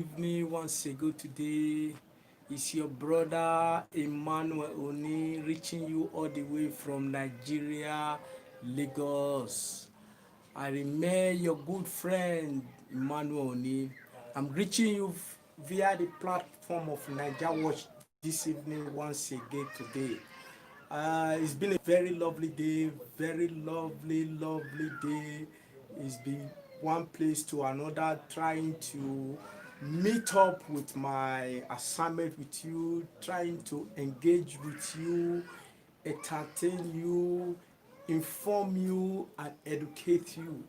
Evening once ago today. It's your brother Emmanuel Oni reaching you all the way from Nigeria, Lagos. I remain your good friend Emmanuel Oni. I'm reaching you via the platform of NIGERIAN Watch this evening once again today. It's been a very lovely day, very lovely day. It's been one place to another, trying to meet up with my assignment with you, trying to engage with you, entertain you, inform you, and educate you.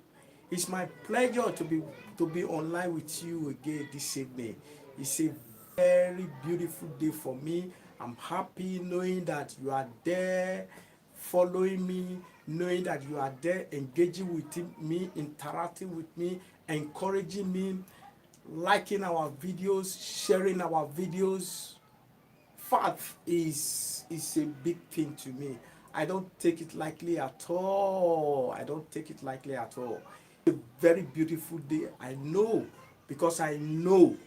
It's my pleasure to be online with you again this evening. It's a very beautiful day for me. I'm happy knowing that you are there following me, knowing that you are there engaging with me, interacting with me, encouraging me, liking our videos, sharing our videos. Faith is a big thing to me. I don't take it lightly at all. I don't take it lightly at all. A very beautiful day. I know, because I know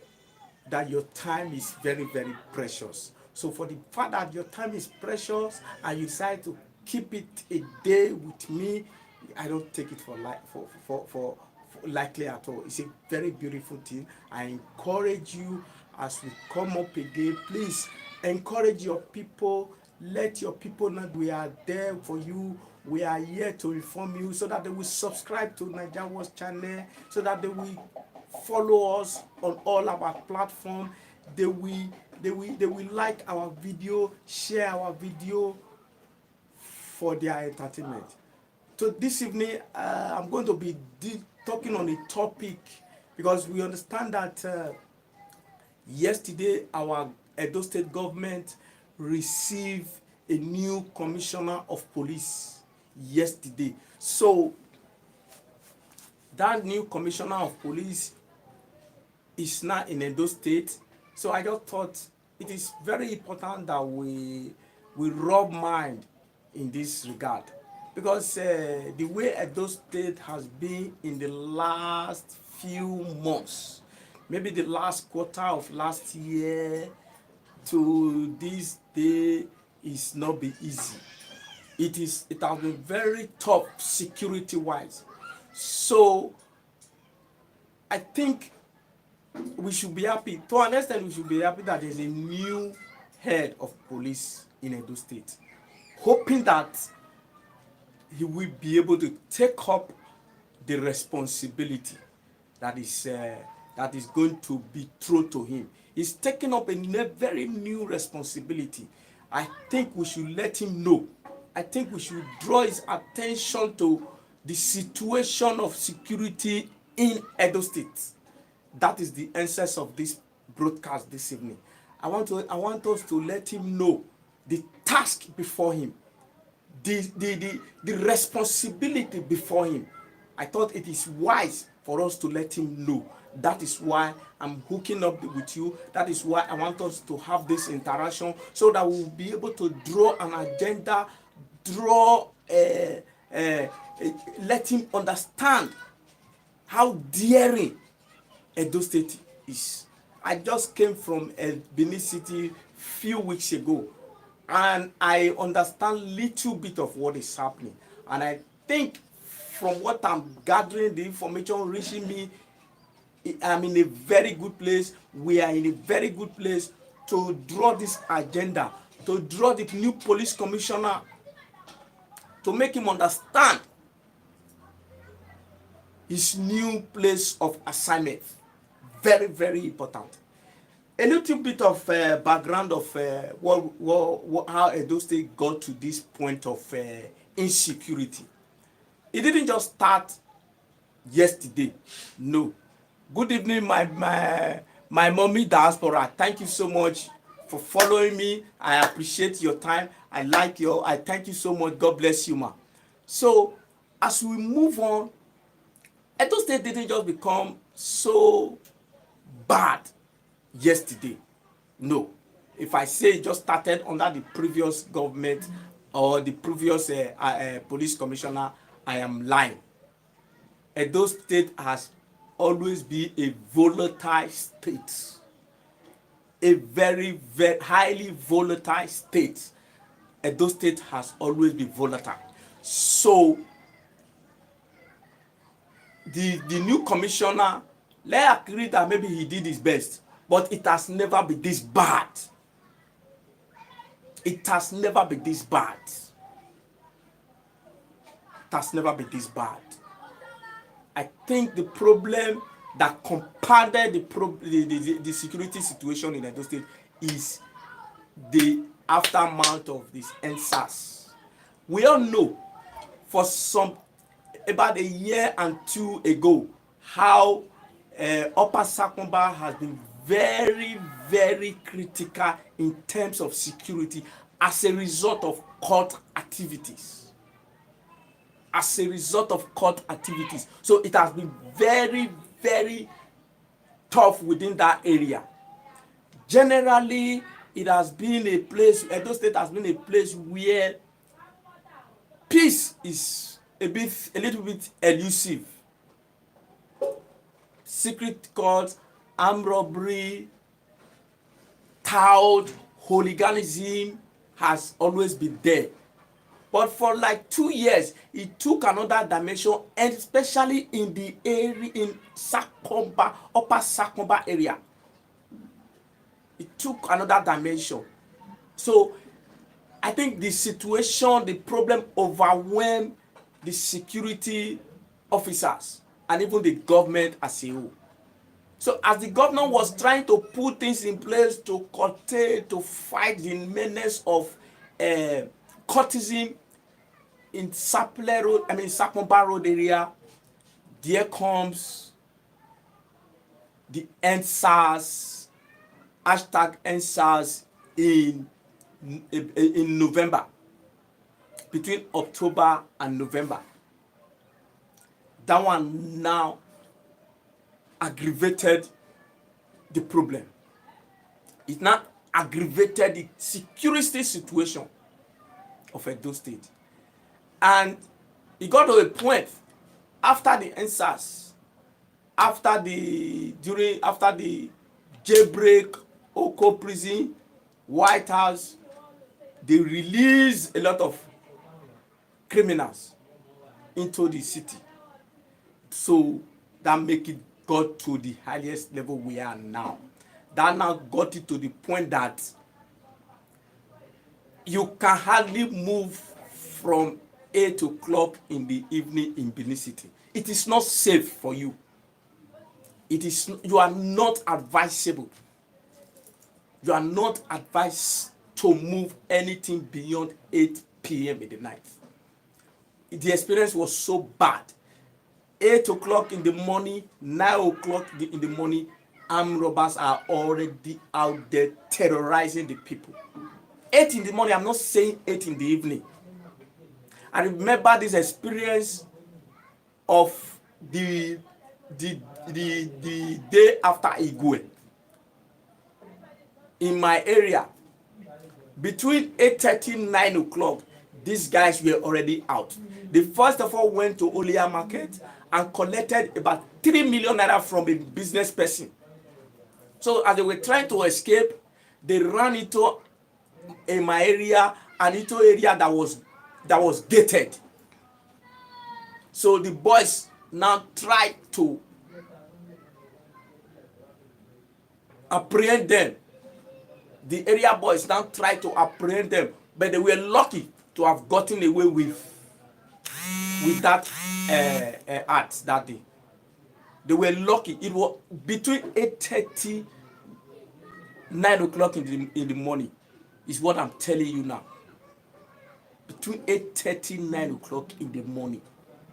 that your time is very precious. So for the fact that your time is precious and you decide to keep it a day with me, I don't take it for likely at all. It's a very beautiful thing. I encourage you as we come up again. Please encourage your people. Let your people know we are there for you. We are here to inform you so that they will subscribe to Nigeria Watch channel, so that they will follow us on all our platform. They will like our video, share our video for their entertainment. So this evening, I'm going to be talking on a topic, because we understand that yesterday our Edo State government received a new commissioner of police yesterday. So that new commissioner of police is now in Edo State. So I just thought it is very important that we rub mind in this regard, because the way Edo State has been in the last few months, maybe the last quarter of last year to this day, is not be easy. It has been very tough security wise. So I think we should be happy. To an extent, we should be happy that there's a new head of police in Edo State, hoping that he will be able to take up the responsibility that is going to be thrown to him. He's taking up a very new responsibility. I think we should let him know. I think we should draw his attention to the situation of security in Edo State. That is the essence of this broadcast this evening. I want us to let him know the task before him, the responsibility before him. I thought it is wise for us to let him know. That is why I'm hooking up with you. That is why I want us to have this interaction, so that we'll be able to draw an agenda, let him understand how daring Edo State is. I just came from Benin City few weeks ago, and I understand little bit of what is happening. And I think from what I'm gathering, the information reaching me, I'm in a very good place. We are in a very good place to draw this agenda, to draw the new police commissioner, to make him understand his new place of assignment. Very important. A little bit of background of how Edo State got to this point of insecurity. It didn't just start yesterday. No. Good evening, my mommy diaspora. Thank you so much for following me. I appreciate your time. I thank you so much. God bless you, ma. So as we move on, Edo State didn't just become so bad yesterday. No. If I say it just started under the previous government or the previous police commissioner, I am lying. Edo State has always be a volatile state, a very, very highly volatile state. Edo State has always been volatile. So the new commissioner, let's agree that maybe he did his best, but it has never been this bad. It has never been this bad. It has never been this bad. I think the problem that compounded the security situation in Edo State is the aftermath of this NSAS. We all know for about a year and two ago how Upper Sakomba has been very, very critical in terms of security as a result of cult activities. As a result of cult activities. So it has been very, very tough within that area. Generally, it has been a place, Edo State has been a place where peace is a little bit elusive. Secret cults, armed robbery, tout, hooliganism has always been there. But for like 2 years, it took another dimension, and especially in the area in Sakomba, Upper Sakomba area. It took another dimension. So I think the situation, the problem overwhelmed the security officers and even the government as a whole. So as the governor was trying to put things in place to curtail, to fight the menace of cultism in Sakomba Road area, there comes the NSAS, hashtag NSAS in November, between October and November. That one now aggravated the problem. It now aggravated the security situation of Edo State. And it got to a point after the NSAS, after the jailbreak, Oko prison, White House, they released a lot of criminals into the city. So that make it got to the highest level we are now. That now got it to the point that you can hardly move from 8 o'clock in the evening in Benin City. It is not safe for you. You are not advisable. You are not advised to move anything beyond 8 p.m. in the night. The experience was so bad. 8 o'clock in the morning, 9 o'clock in the morning, armed robbers are already out there terrorizing the people. 8 in the morning, I'm not saying 8 in the evening. I remember this experience of the day after Igwe. In my area, between 8:30 and 9 o'clock, these guys were already out. They first of all went to Olia Market and collected about 3 million naira from a business person. So as they were trying to escape, they ran into my area and into area that was gated. So the boys now tried to apprehend them. The area boys now tried to apprehend them, but they were lucky to have gotten away with that act that day. They were lucky. It was between 8:30, 9 o'clock in the morning is what I'm telling you now. Between 8:30, 9 o'clock in the morning.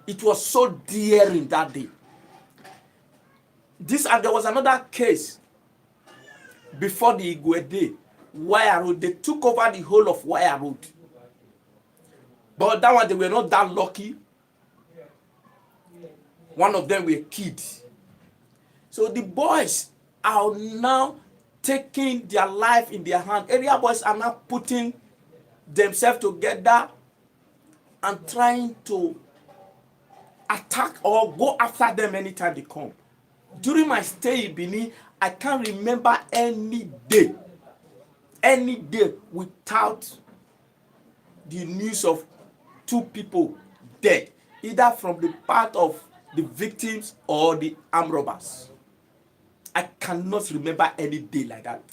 It was so daring that day. And there was another case before the Igwe day, Wire Road. They took over the whole of Wire Road. But that one, they were not that lucky. One of them were kids. So the boys are now taking their life in their hand. Area boys are now putting themselves together and trying to attack or go after them anytime they come. During my stay in Benin, I can't remember any day without the news of 2 people dead, either from the part of the victims or the armed robbers. I cannot remember any day like that.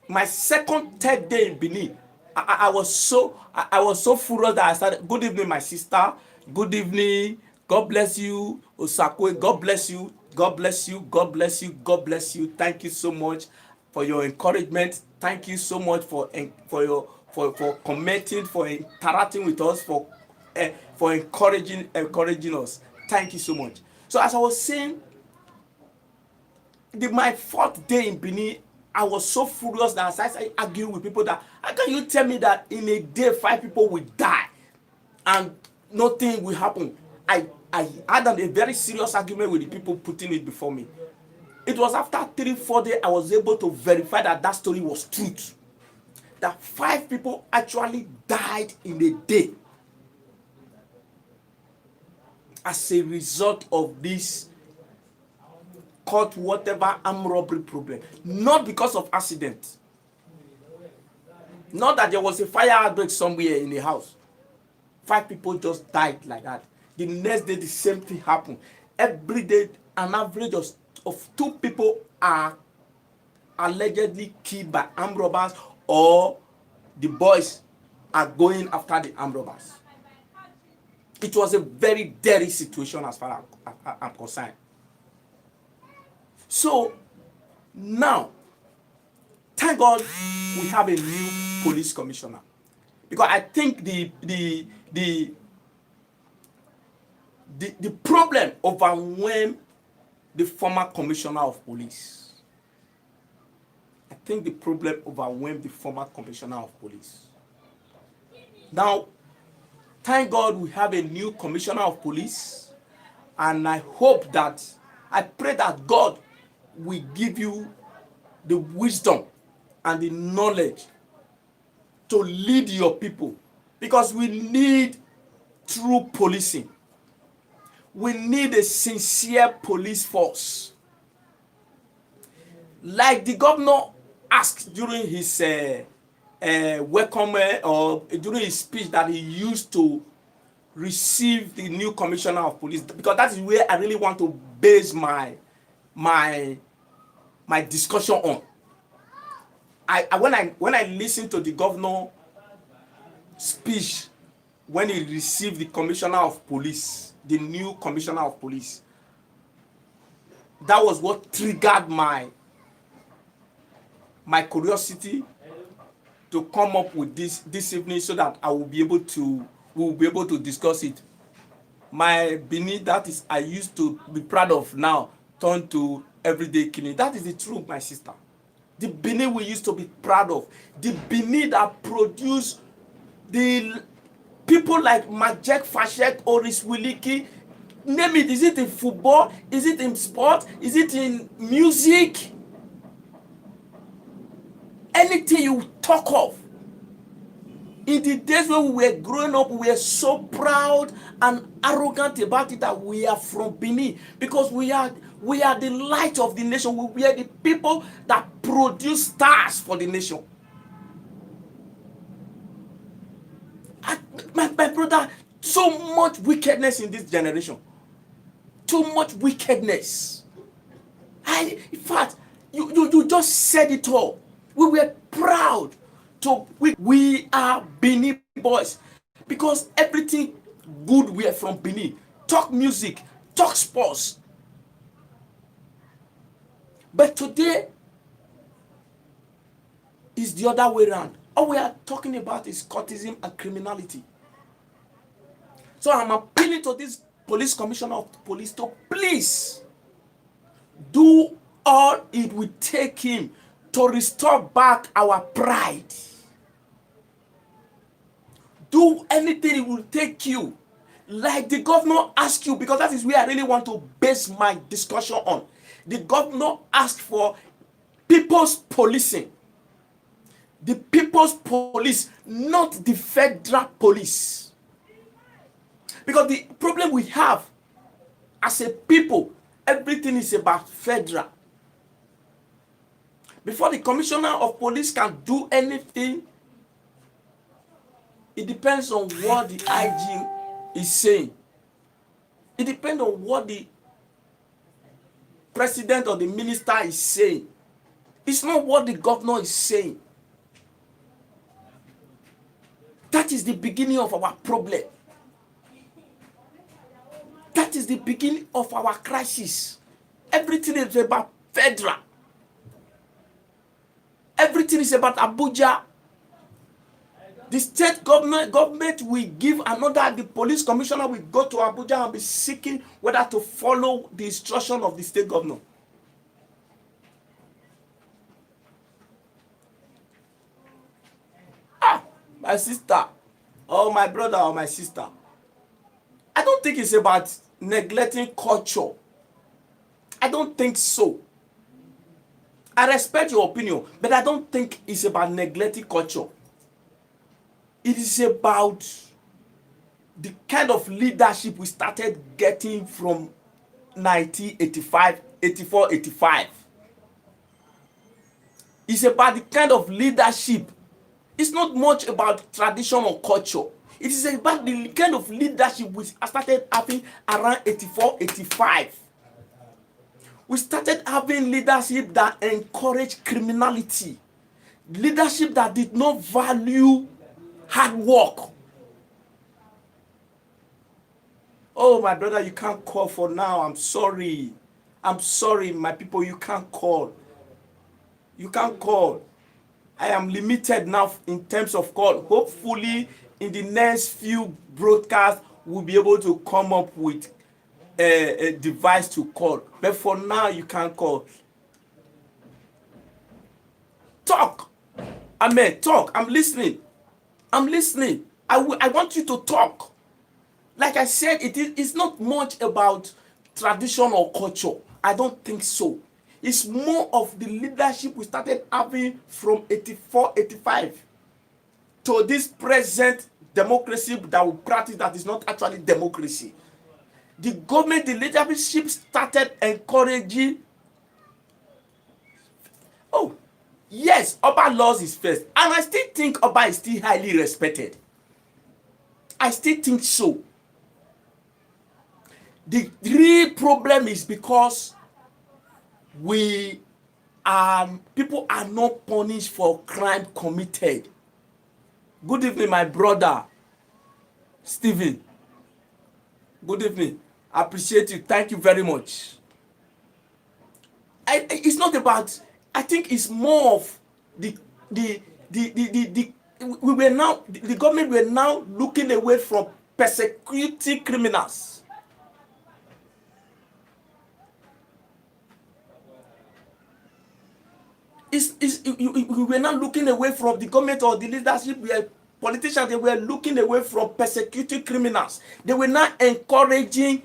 My second, third day in Benin, I was so furious that I started, good evening, my sister. Good evening. God bless you, Osakwe. God bless you. God bless you. God bless you. God bless you. Thank you so much for your encouragement. Thank you so much for commenting, for interacting with us, for encouraging us. Thank you so much. So as I was saying, my 4th day in Benin, I was so furious that I started arguing with people that, how can you tell me that in a day 5 people will die and nothing will happen? I had a very serious argument with the people putting it before me. It was after 3-4 days I was able to verify that story was truth. That 5 people actually died in a day as a result of this caught whatever armed robbery problem, not because of accident, not that there was a fire outbreak somewhere in the house. 5 people just died like that. The next day the same thing happened. Every day an average of 2 people are allegedly killed by armed robbers, or the boys are going after the armed robbers. It was a very dirty situation as far as I'm concerned. So now, thank God we have a new police commissioner, because I think the problem overwhelmed the former commissioner of police. I think the problem overwhelmed the former commissioner of police. Now, thank God we have a new commissioner of police, and I pray that God will give you the wisdom and the knowledge to lead your people, because we need true policing. We need a sincere police force. Like the governor asked during his welcome or during his speech that he used to receive the new commissioner of police, because that is where I really want to base my discussion on. When I listen to the governor speech when he received the commissioner of police, the new commissioner of police, that was what triggered my curiosity to come up with this evening, so that we will be able to discuss it. My Benin that is I used to be proud of now turned to everyday killing. That is the truth, my sister. The Benin we used to be proud of, the Benin that produced the people like Majek Fashek, Oris Wiliki, name it. Is it in football? Is it in sport? Is it in music? Anything you talk of. In the days when we were growing up, we were so proud and arrogant about it that we are from Benin, because we are the light of the nation. We are the people that produce stars for the nation. My brother, so much wickedness in this generation. Too much wickedness. In fact, you just said it all. We were proud. We are Benin boys, because everything good we are from Benin. Talk music, talk sports. But today is the other way around. All we are talking about is cultism and criminality. So I'm appealing to this police commissioner of police to please do all it will take him to restore back our pride. Do anything it will take you. Like the governor asked you, because that is where I really want to base my discussion on. The governor asked for people's policing. The people's police, not the federal police. Because the problem we have as a people, everything is about federal. Before the commissioner of police can do anything, it depends on what the IG is saying. It depends on what the president or the minister is saying. It's not what the governor is saying. That is the beginning of our problem. That is the beginning of our crisis. Everything is about federal. Everything is about Abuja. The state government will give another, the police commissioner will go to Abuja and be seeking whether to follow the instruction of the state governor. My sister, or my brother, or my sister, I don't think it's about neglecting culture. I don't think so. I respect your opinion, but I don't think it's about neglecting culture. It is about the kind of leadership we started getting from 1985, 84, 85. It's about the kind of leadership. It's not much about tradition or culture. It is about the kind of leadership we started having around 84, 85. We started having leadership that encouraged criminality. Leadership that did not value hard work. Oh, my brother, you can't call for now. I'm sorry. I'm sorry, my people, you can't call. You can't call. I am limited now in terms of call. Hopefully, in the next few broadcasts, we'll be able to come up with a device to call. But for now, you can't call. Talk. Amen. Talk. I'm listening. I'm listening. I want you to talk. Like I said, it's not much about tradition or culture. I don't think so. It's more of the leadership we started having from 84, 85 to this present democracy that we practice that is not actually democracy. The government, the leadership started encouraging. Oh, yes, Oba laws is first. And I still think Oba is still highly respected. I still think so. The real problem is because people are not punished for crime committed. Good evening, my brother, Stephen. Good evening. I appreciate you. Thank you very much. It's not about, I think it's more of the government were now looking away from persecuting criminals. We were not looking away from the government or the leadership. Politicians, they were looking away from persecuting criminals. They were not encouraging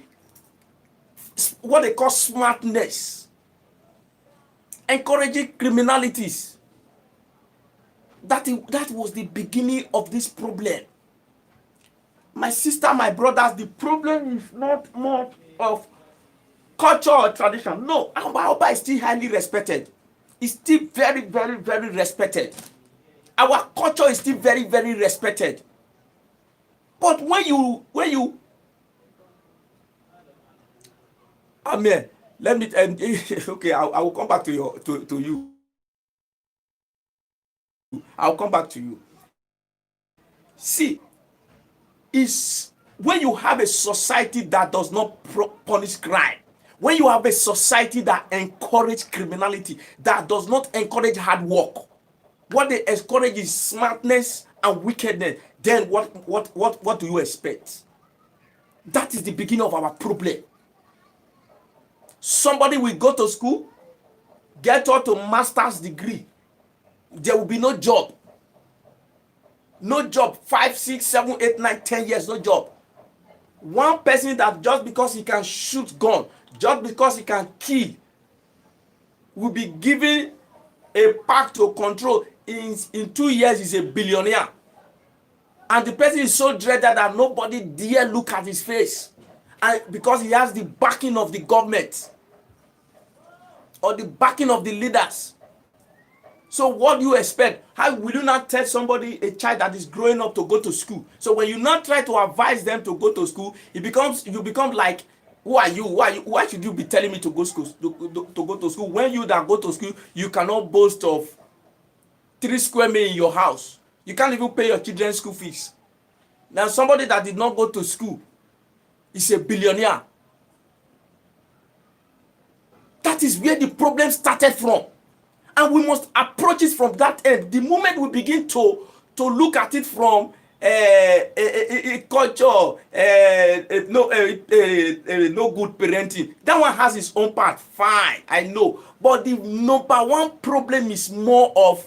what they call smartness, encouraging criminalities. That was the beginning of this problem. My sister, my brothers, the problem is not much of culture or tradition. No, Oba is still highly respected. It's still very, very, very respected. Our culture is still very, very respected. But when you Amen. Let me okay, I will come back to you. I'll come back to you. See, is when you have a society that does not punish crime, when you have a society that encourages criminality, that does not encourage hard work, what they encourage is smartness and wickedness, then what do you expect? That is the beginning of our problem. Somebody will go to school, get out a master's degree. There will be no job. No job. 5, 6, 7, 8, 9, 10 years, no job. One person that just because he can shoot gun, just because he can kill, will be given a pack to control. In 2 years, he's a billionaire. And the person is so dreaded that nobody dare look at his face. and because he has the backing of the government or the backing of the leaders. So what do you expect? How will you not tell somebody, a child that is growing up, to go to school? So when you not try to advise them to go to school, you become like, who are you? Why should you be telling me to go to school when you that go to school, you cannot boast of 3 square meter in your house? You can't even pay your children's school fees. Now somebody that did not go to school is a billionaire. That is where the problem started from. And we must approach it from that end. The moment we begin to look at it from a culture, no good parenting, that one has its own part. Fine, I know. But the number one problem is more of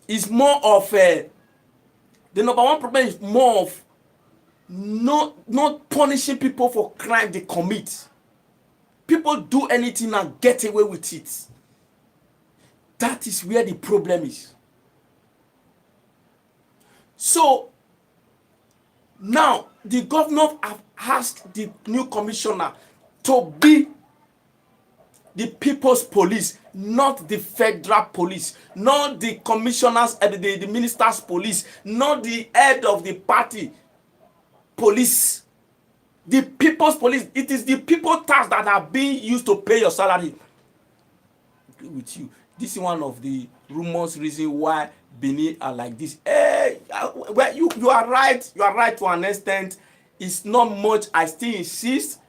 the number one problem is more of not punishing people for crime they commit. People do anything and get away with it. That is where the problem is. So now the governor have asked the new commissioner to be the people's police, not the federal police, not the commissioners, the minister's police, not the head of the party police. The people's police. It is the people tax that are being used to pay your salary. I agree with you. This is one of the rumors reason why Benin are like this. Hey, well, you are right. You are right to an extent. It's not much. I still insist.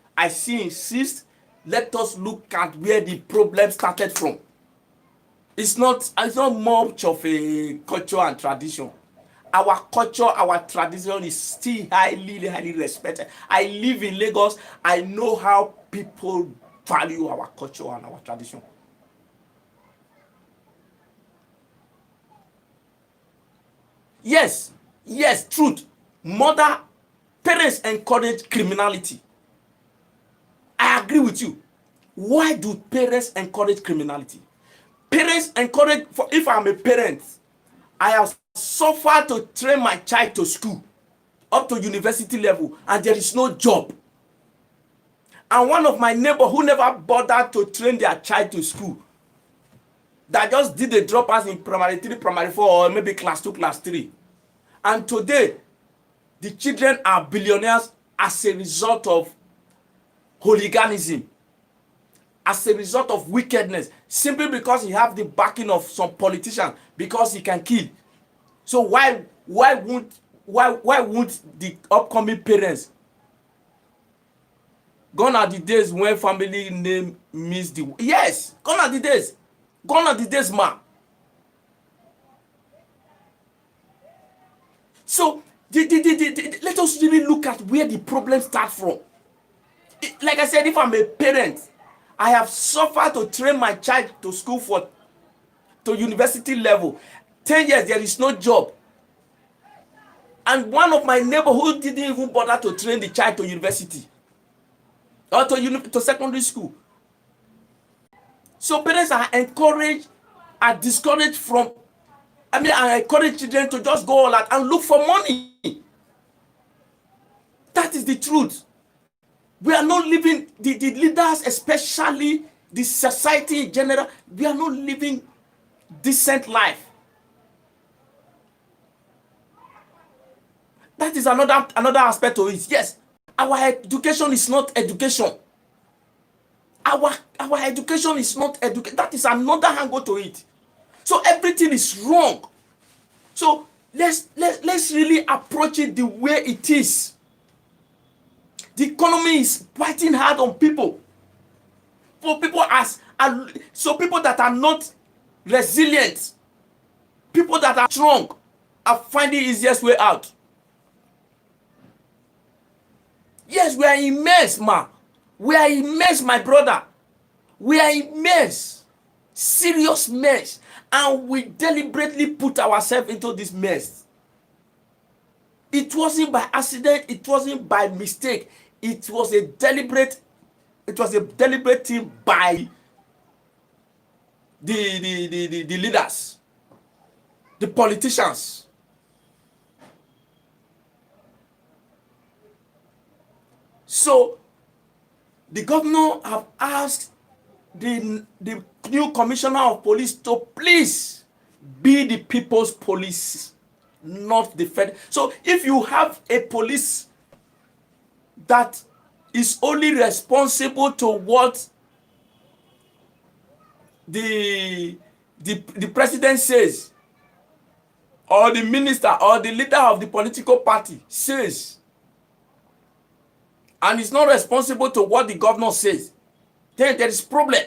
Let us look at where the problem started from. It's not much of a culture and tradition. Our culture, our tradition is still highly respected. I live in Lagos. I know how people value our culture and our tradition. Yes, truth. Parents encourage criminality. I agree with you. Why do parents encourage criminality? Parents encourage, if I'm a parent, I have suffered to train my child to school up to university level, and there is no job. And one of my neighbor who never bothered to train their child to school, that just did the dropouts in primary 3, primary 4, or maybe class 2, class 3. And today, the children are billionaires as a result of hooliganism, as a result of wickedness, simply because he have the backing of some politician, because he can kill. So why won't the upcoming parents? Gone are the days when family name means the... Yes, gone are the days. Gone are the days, man. So let us really look at where the problem starts from. Like I said, if I'm a parent, I have suffered to train my child to school to university level. 10 years, there is no job. And one of my neighbor who didn't even bother to train the child to university or to secondary school. So parents are encouraged, are discouraged from, I encourage children to just go all out and look for money. That is the truth. We are not living, the leaders, especially the society in general, we are not living decent life. That is another aspect of it. Yes, our education is not education. Our education is not education. That is another angle to it. So everything is wrong. So let's really approach it the way it is. The economy is fighting hard on people. For people people that are not resilient, people that are strong, are finding the easiest way out. Yes, we are in mess, man. We are in mess, my brother. We are in mess. Serious mess. And we deliberately put ourselves into this mess. It wasn't by accident. It wasn't by mistake. It was a deliberate thing by the leaders, the politicians. So the governor have asked the new commissioner of police to please be the people's police, not the fed. So if you have a police that is only responsible to what the president says, or the minister or the leader of the political party says, and is not responsible to what the governor says, then there is problem.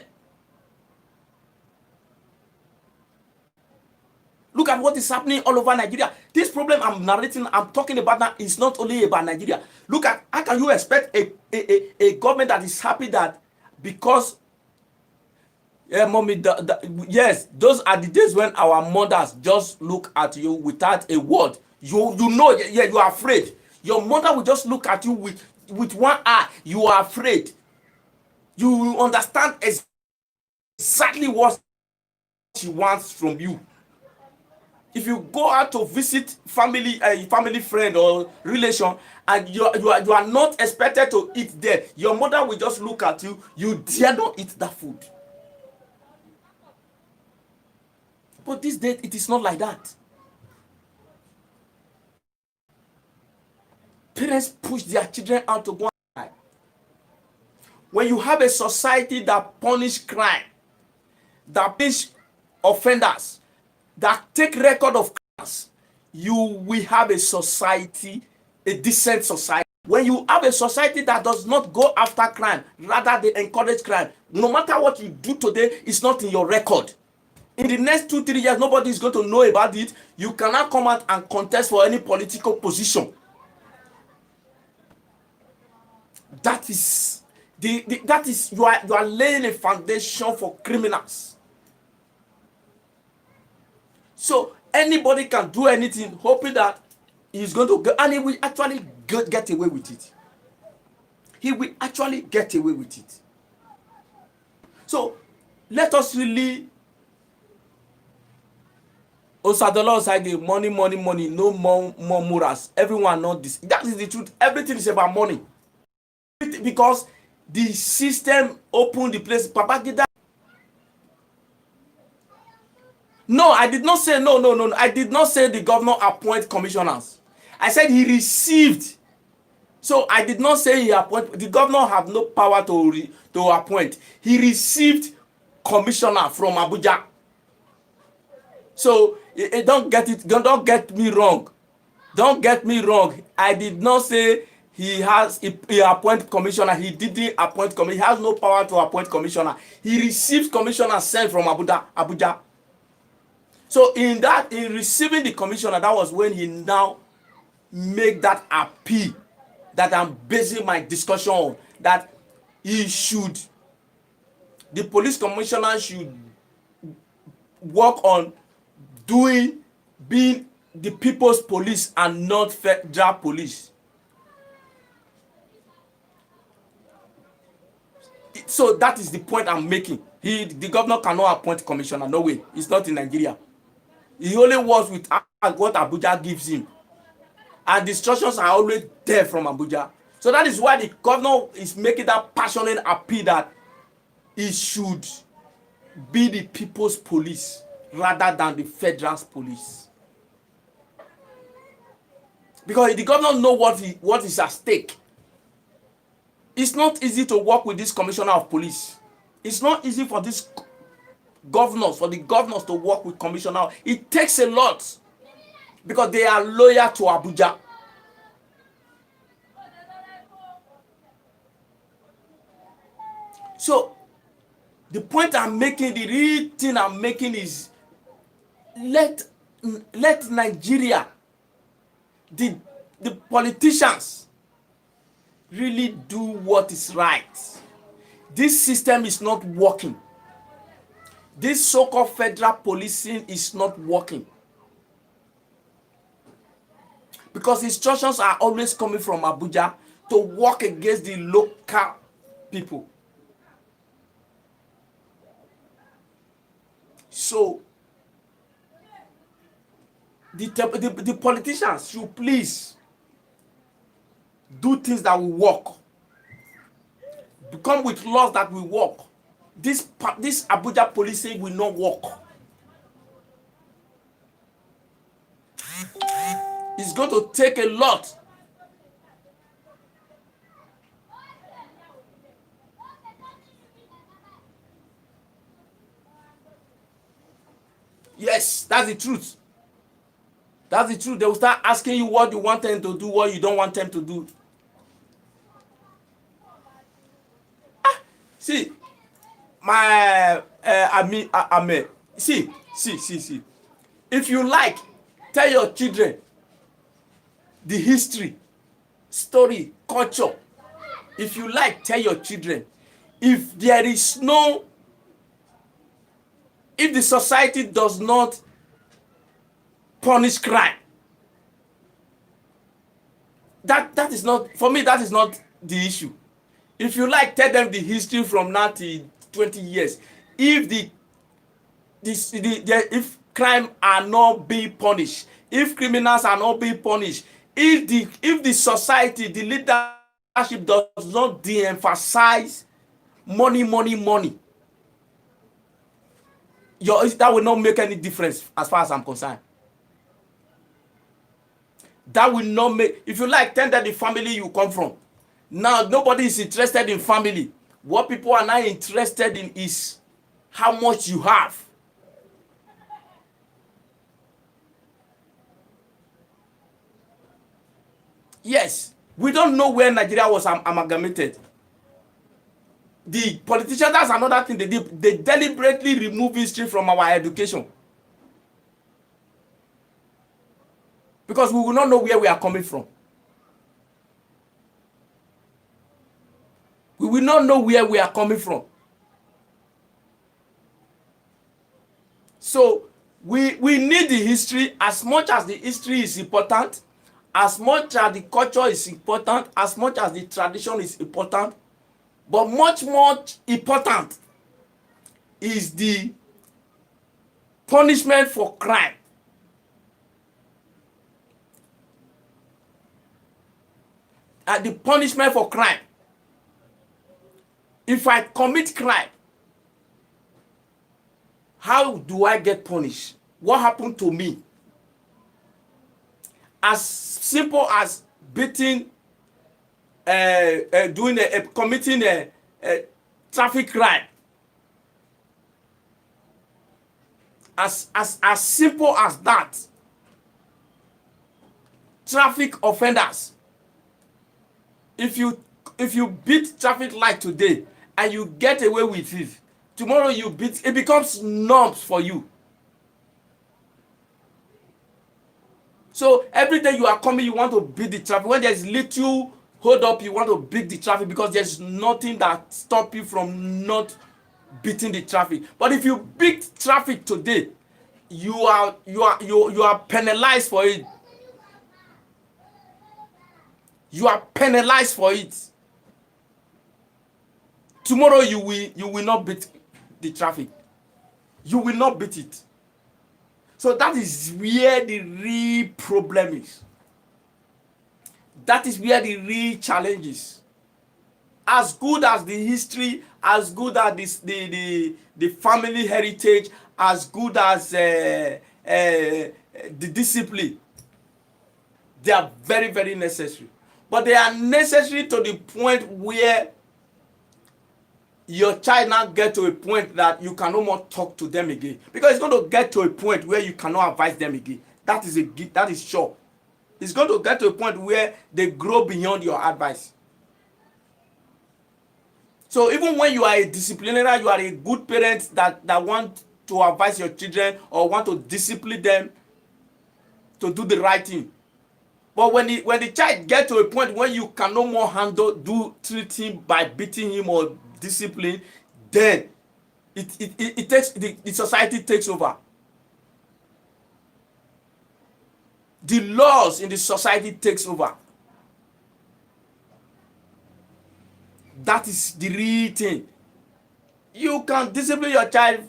Look at what is happening all over Nigeria. This problem I'm talking about now is not only about Nigeria. Look at, how can you expect a government that is happy that because mommy, yes, those are the days when our mothers just look at you without a word. You know, yeah, you are afraid. Your mother will just look at you with one eye. You are afraid. You will understand exactly what she wants from you. If you go out to visit family friend or relation, and you are not expected to eat there, your mother will just look at you. You dare not eat that food. But these days, it is not like that. Parents push their children out to go and die. When you have a society that punish crime, that punish offenders, that take record of crimes, you will have a society, a decent society. When you have a society that does not go after crime, rather they encourage crime, no matter what you do today, it's not in your record. In the next 2-3 years, nobody is going to know about it. You cannot come out and contest for any political position. That is you are laying a foundation for criminals. So anybody can do anything, hoping that he's going to go, and he will actually get away with it. He will actually get away with it. So let us really, Osadolo side, money, no more morals. Everyone knows this. That is the truth. Everything is about money. Because the system opened the place. Babangida. No, I did not say no. I did not say the governor appoint commissioners. I said he received. So I did not say he appoint. The governor have no power to appoint. He received commissioner from Abuja. So don't get me wrong. Don't get me wrong. I did not say he appoint commissioner. He didn't appoint commissioner. He has no power to appoint commissioner. He received commissioner sent from Abuja. So in receiving the commissioner, that was when he now make that appeal that I'm basing my discussion on, that the police commissioner should work on being the people's police and not federal police. So that is the point I'm making. The governor cannot appoint commissioner. No way. It's not in Nigeria. He only works with what Abuja gives him. And the instructions are always there from Abuja. So that is why the governor is making that passionate appeal that he should be the people's police rather than the federal police. Because the governor knows what is at stake. It's not easy to work with this commissioner of police. It's not easy for the governors to work with commissioner. It takes a lot because they are loyal to Abuja. So the point I'm making, the real thing I'm making is let Nigeria, the politicians really do what is right. This system is not working. This so-called federal policing is not working. Because instructions are always coming from Abuja to work against the local people. So the politicians should please do things that will work. come with laws that will work. This Abuja policing will not work. It's going to take a lot. Yes, that's the truth. That's the truth. They will start asking you what you want them to do, what you don't want them to do. See, see. If you like, tell your children the history, story, culture. If you like, tell your children. If the society does not punish crime, that is not, for me, that is not the issue. If you like, tell them the history from now to 20 years. If if crime are not being punished, if criminals are not being punished, if the society, the leadership does not de-emphasize money, that will not make any difference as far as I'm concerned. That will not make, if you like, tell them the family you come from. Now, nobody is interested in family. What people are now interested in is how much you have. Yes, we don't know where Nigeria was amalgamated. The politicians, that's another thing they did. They deliberately remove history from our education. Because we will not know where we are coming from. We will not know where we are coming from. So we need the history. As much as the history is important, as much as the culture is important, as much as the tradition is important, but much important is the punishment for crime. The punishment for crime. If I commit crime, how do I get punished? What happened to me? As simple as beating, committing a traffic crime. As simple as that. Traffic offenders. If you beat traffic light today and you get away with it, tomorrow it becomes norms for you. So every day you are coming, you want to beat the traffic. When there's little hold up, you want to beat the traffic because there's nothing that stops you from not beating the traffic. But if you beat traffic today, you are penalized for it. You are penalized for it. Tomorrow you will not beat the traffic. You will not beat it. So that is where the real problem is. That is where the real challenge is. As good as the history, as good as the family heritage, as good as the discipline, they are very, very necessary. But they are necessary to the point where your child now get to a point that you can no more talk to them again, because it's going to get to a point where you cannot advise them again. That is sure. It's going to get to a point where they grow beyond your advice. So even when you are a disciplinarian, you are a good parent that want to advise your children or want to discipline them to do the right thing. But when the child gets to a point where you can no more treat him by beating him or discipline, then it takes the society takes over. The laws in the society takes over. That is the real thing. You can discipline your child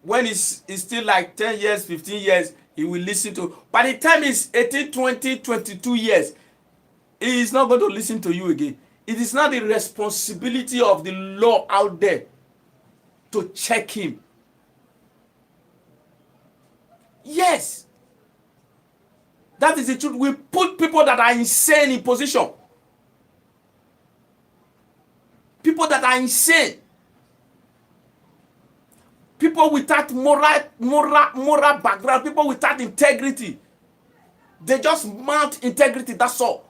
when he's still like 10 years, 15 years, he will listen to. By the time he's 18, 20, 22 years, he is not going to listen to you again. It is not the responsibility of the law out there to check him. Yes. That is the truth. We put people that are insane in position. People that are insane. People without moral background. People without integrity. They just mount integrity, that's all.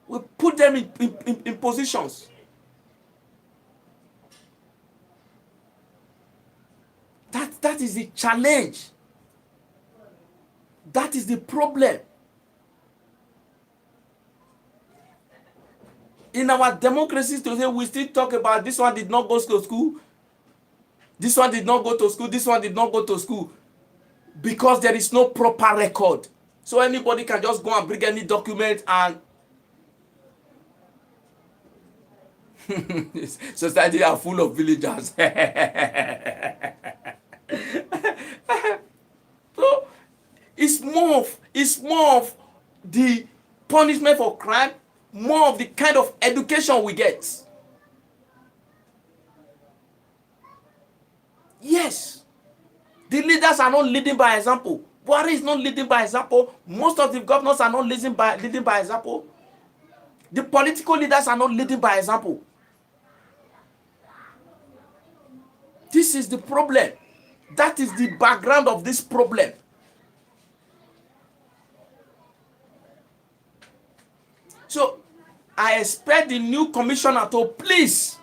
We put them in positions. That is the challenge. That is the problem. In our democracies today, we still talk about this one did not go to school. This one did not go to school. This one did not go to school. Because there is no proper record. So anybody can just go and bring any document and society are full of villagers. So it's more of the punishment for crime, more of the kind of education we get. Yes. The leaders are not leading by example. Buhari is not leading by example. Most of the governors are not leading by example. The political leaders are not leading by example. This is the problem. That is the background of this problem. So, I expect the new commissioner to please,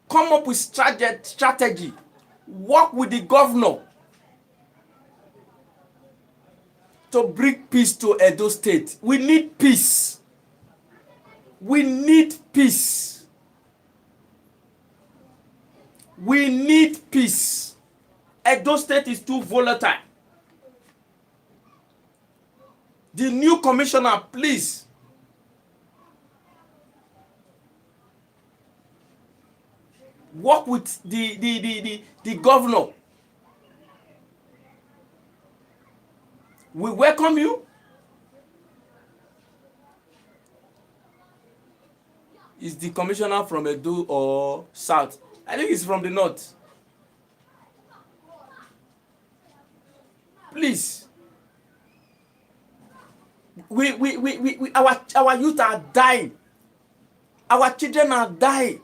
come up with strategy. Work with the governor to bring peace to Edo State. We need peace. We need peace. We need peace. Edo State is too volatile. The new commissioner, please. Work with the governor. We welcome you. Is the commissioner from Edo or South? I think he's from the North. Please. Our youth are dying. Our children are dying.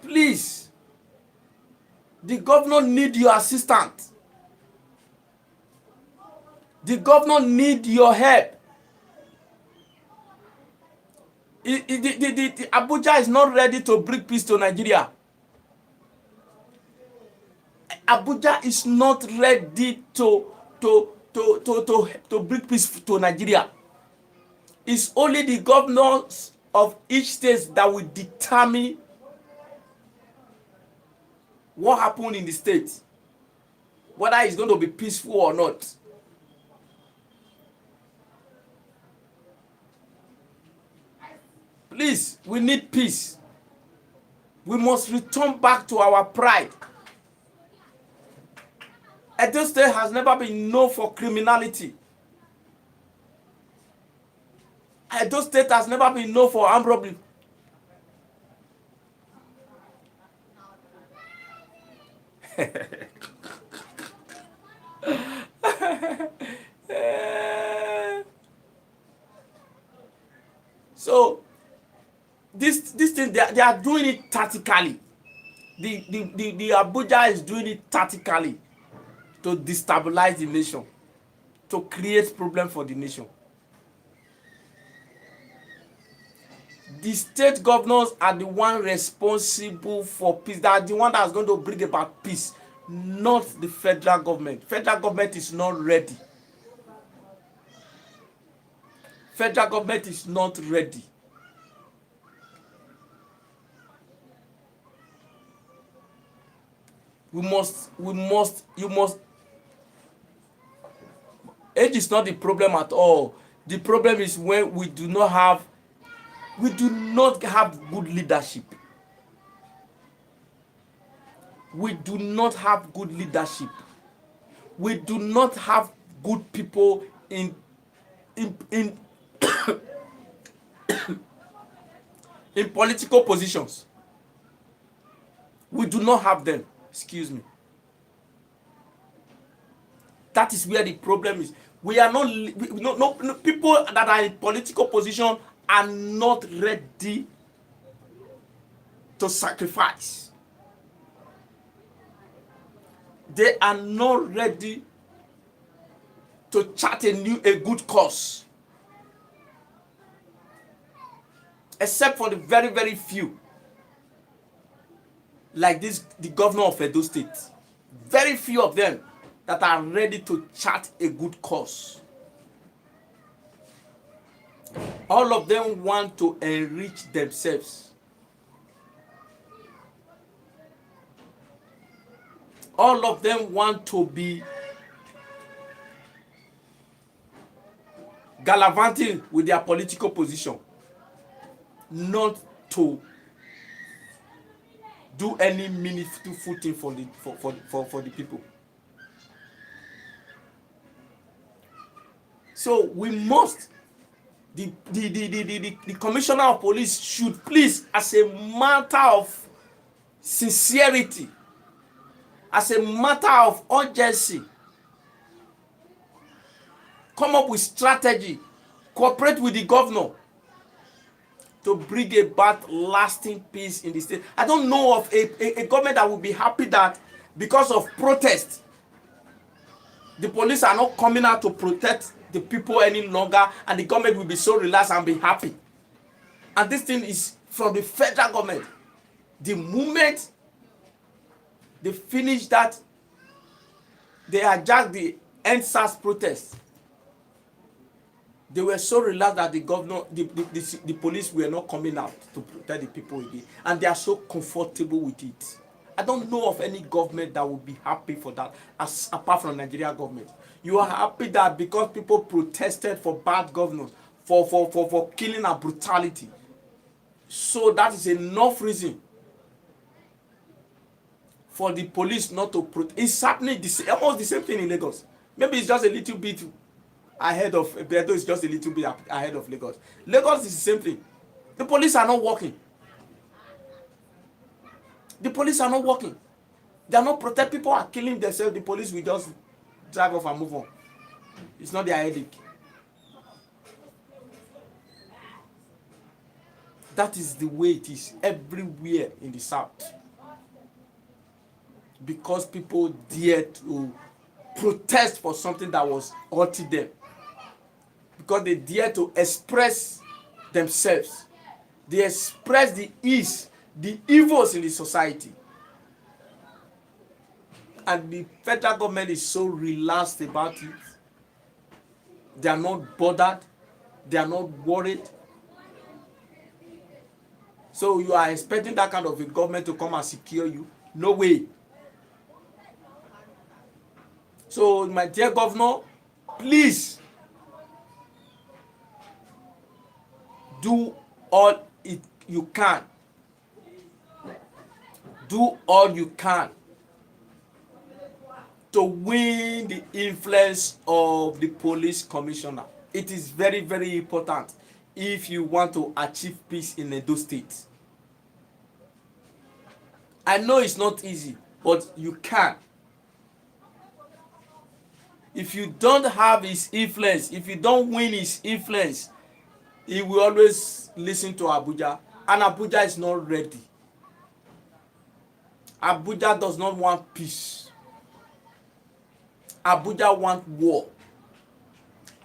Please. The governor needs your assistance. The governor needs your help. The Abuja is not ready to bring peace to Nigeria. Abuja is not ready to bring peace to Nigeria. It's only the governors of each state that will determine what happened in the state, whether it's going to be peaceful or not. Please, we need peace. We must return back to our pride. Edo State has never been known for criminality. Edo State has never been known for armed robbery. So this thing they are doing it tactically. The Abuja is doing it tactically to destabilize the nation, to create problem for the nation. The state governors are the one responsible for peace. They are the one that's going to bring about peace, not the federal government. Federal government is not ready. Federal government is not ready. You must. Age is not the problem at all. The problem is when we do not have good leadership. We do not have good leadership. We do not have good people in in in political positions. We do not have them. Excuse me. That is where the problem is. We are not, no, people that are in political position are not ready to sacrifice. They are not ready to chart a good course. Except for the very, very few. Like the governor of Edo State. Very few of them that are ready to chart a good course. All of them want to enrich themselves. All of them want to be gallivanting with their political position, not to do any meaningful thing for the people. So we must, the commissioner of police should please, as a matter of sincerity, as a matter of urgency, come up with strategy, cooperate with the governor to bring about lasting peace in the state. I don't know of a government that will be happy that because of protest, the police are not coming out to protect the people any longer, and the government will be so relaxed and be happy. And this thing is from the federal government. The moment they finish that, they hijacked the NSAS protest. They were so relaxed that the governor, the police were not coming out to protect the people again. And they are so comfortable with it. I don't know of any government that would be happy for that, apart from Nigeria government. You are happy that because people protested for bad governors, for killing and brutality. So that is enough reason for the police not to protest. It's happening almost the same thing in Lagos. Maybe it's just a little bit ahead of Beto, is just a little bit ahead of Lagos. Lagos is the same thing. The police are not working. The police are not working. They are not protect. People are killing themselves. The police will just drive off and move on. It's not their headache. That is the way it is everywhere in the South. Because people dare to protest for something that was hurting them. Because they dare to express themselves. They express the evils in the society. And the federal government is so relaxed about it. They are not bothered. They are not worried. So you are expecting that kind of a government to come and secure you? No way. So my dear governor, please do all you can. Do all you can to win the influence of the police commissioner. It is very, very important if you want to achieve peace in Edo State. I know it's not easy, but you can. If you don't have his influence, if you don't win his influence, he will always listen to Abuja, and Abuja is not ready. Abuja does not want peace. Abuja wants war.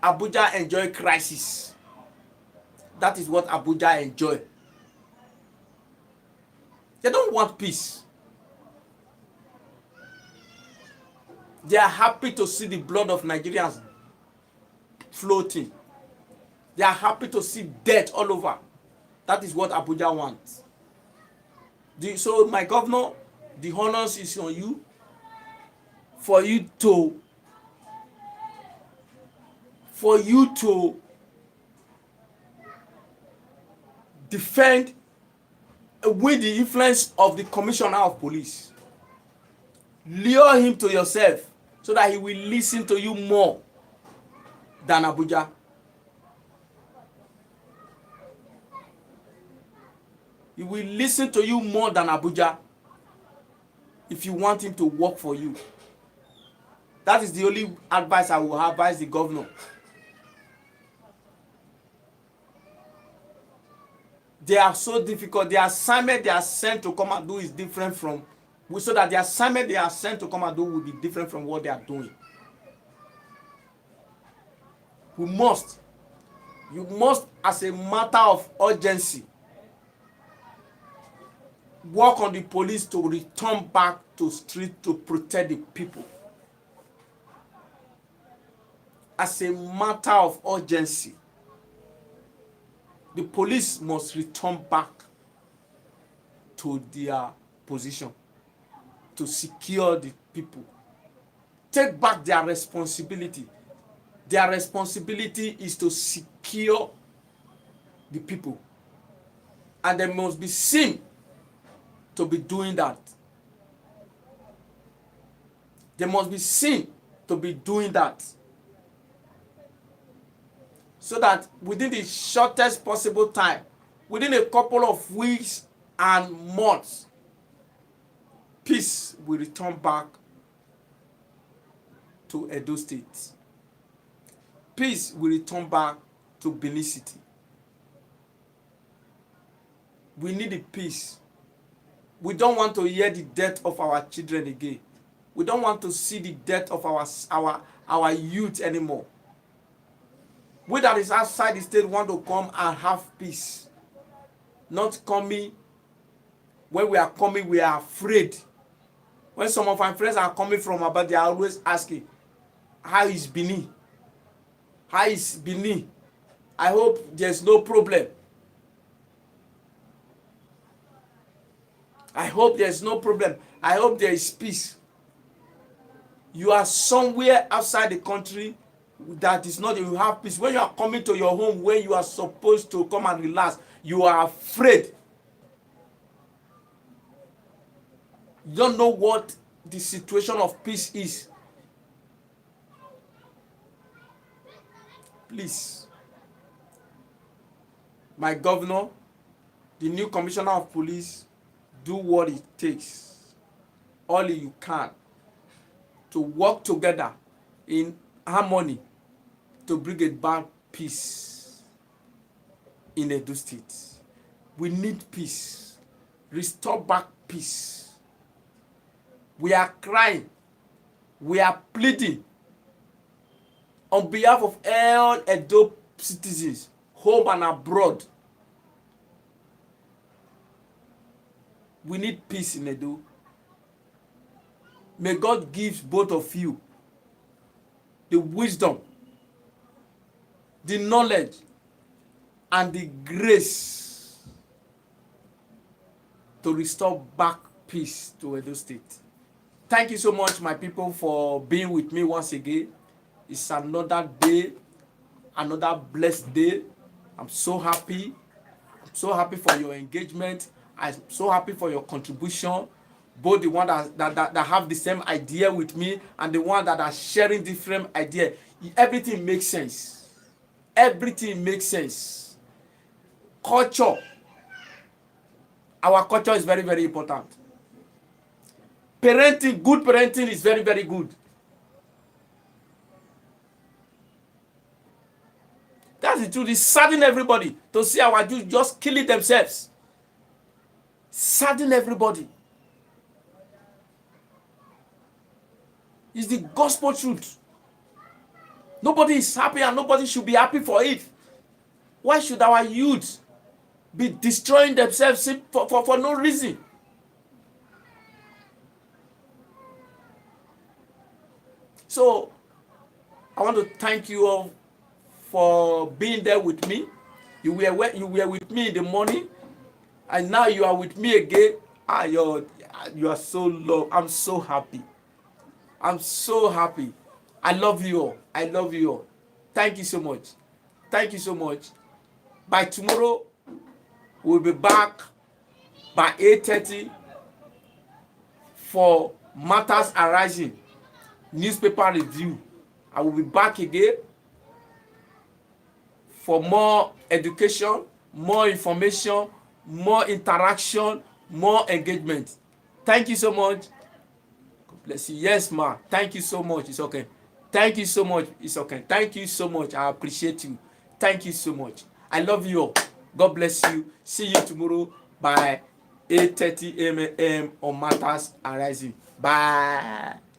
Abuja enjoy crisis. That is what Abuja enjoy. They don't want peace. They are happy to see the blood of Nigerians floating. They are happy to see death all over. That is what Abuja wants. So my governor, the honors is on you for you to defend with the influence of the commissioner of police. Lure him to yourself so that he will listen to you more than Abuja. He will listen to you more than Abuja if you want him to work for you. That is the only advice I will advise the governor. They are so difficult. The assignment they are sent to come and do is different from, so that the assignment they are sent to come and do will be different from what they are doing. You must, as a matter of urgency, work on the police to return back to street to protect the people. As a matter of urgency, the police must return back to their position to secure the people. Take back their responsibility. Their responsibility is to secure the people. And they must be seen to be doing that. They must be seen to be doing that. So that within the shortest possible time, within a couple of weeks and months, peace will return back to Edo State. Peace will return back to Benin City. We need the peace. We don't want to hear the death of our children again. We don't want to see the death of our youth anymore. We that is outside the state want to come and have peace. Not coming. When we are coming, we are afraid. When some of my friends are coming from abroad, they are always asking, how is Benin? How is Benin? I hope there's no problem. I hope there's no problem. I hope there is peace. You are somewhere outside the country that is not, you have peace. When you are coming to your home where you are supposed to come and relax, you are afraid. You don't know what the situation of peace is. Please, my governor, the new commissioner of police, do what it takes, all you can, to work together in harmony to bring about peace in Edo State. We need peace. Restore back peace. We are crying. We are pleading on behalf of all Edo citizens, home and abroad. We need peace in Edo. May God give both of you the wisdom, the knowledge, and the grace to restore back peace to Edo State. Thank you so much, my people, for being with me once again. It's another day, another blessed day. I'm so happy. I'm so happy for your engagement. I'm so happy for your contribution. Both the one that have the same idea with me and the one that are sharing different idea. Everything makes sense. Everything makes sense. Culture. Our culture is very, very important. Parenting, good parenting is very, very good. That's the truth. It's saddening everybody to see our Jews just killing themselves. Saddening everybody. It's the gospel truth. Nobody is happy and nobody should be happy for it. Why should our youth be destroying themselves for no reason? So, I want to thank you all for being there with me. You were with me in the morning, and now you are with me again. You are so loved. I'm so happy. I'm so happy. I love you all. I love you all. Thank you so much. Thank you so much. By tomorrow, we'll be back by 8:30 for Matters Arising newspaper review. I will be back again for more education, more information, more interaction, more engagement. Thank you so much. God bless you. Yes, ma. Thank you so much. It's okay. Thank you so much. It's okay. Thank you so much. I appreciate you. Thank you so much. I love you all. God bless you. See you tomorrow by 8:30 a.m. on Matters Arising. Bye.